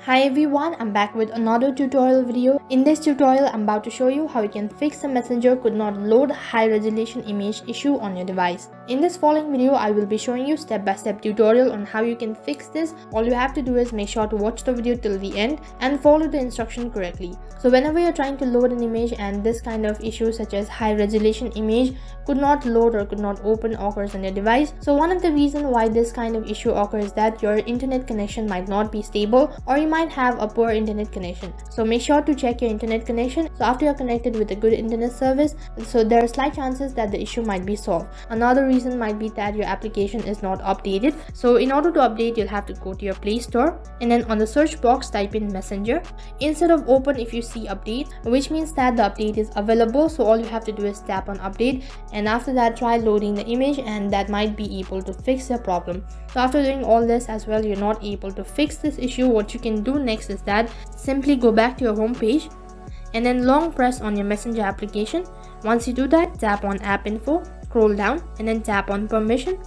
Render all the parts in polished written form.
Hi everyone, I'm back with another tutorial video. In this tutorial, I'm about to show you how you can fix a Messenger could not load high resolution image issue on your device. In this following video, I will be showing you step-by-step tutorial on how you can fix this. All you have to do is make sure to watch the video till the end and follow the instruction correctly. So whenever you're trying to load an image and this kind of issue such as high resolution image could not load or could not open occurs on your device. So one of the reasons why this kind of issue occurs is that your internet connection might not be stable, or you might have a poor internet connection. So make sure to check your internet connection. So after you're connected with a good internet service, so there are slight chances that the issue might be solved. Another reason might be that your application is not updated. So in order to update, you'll have to go to your Play Store and then on the search box type in Messenger. Instead of open, if you see update, which means that the update is available. So all you have to do is tap on update, and after that try loading the image, and that might be able to fix your problem. So after doing all this as well, you're not able to fix this issue. What you can do next is that simply go back to your home page and then long press on your Messenger application. Once you do that, tap on app info, scroll down and then tap on permission,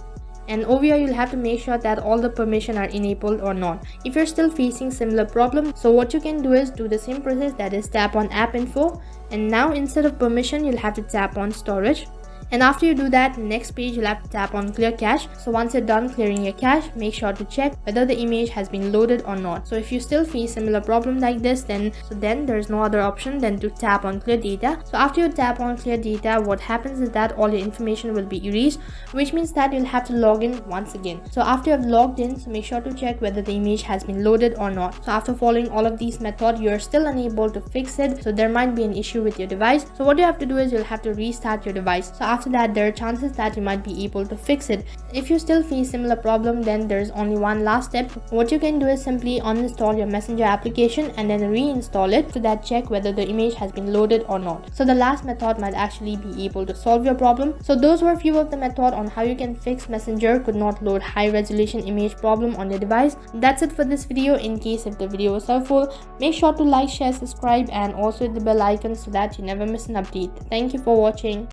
and over here you'll have to make sure that all the permission are enabled or not. If you're still facing similar problem, so what you can do is do the same process, that is tap on app info, and now instead of permission you'll have to tap on storage. And after you do that, next page you'll have to tap on clear cache. So once you're done clearing your cache, make sure to check whether the image has been loaded or not. So if you still face similar problem like this, then there's no other option than to tap on clear data. So after you tap on clear data, what happens is that all your information will be erased, which means that you'll have to log in once again. So after you've logged in, so make sure to check whether the image has been loaded or not. So after following all of these methods, you're still unable to fix it. So there might be an issue with your device. So what you have to do is you'll have to restart your device. So after that, there are chances that you might be able to fix it. If you still face similar problem, then there's only one last step. What you can do is simply uninstall your Messenger application and then reinstall it, so that check whether the image has been loaded or not. So the last method might actually be able to solve your problem. So those were a few of the methods on how you can fix Messenger could not load high resolution image problem on your device. That's it for this video. In case if the video was helpful, make sure to like, share, subscribe and also hit the bell icon so that you never miss an update. Thank you for watching.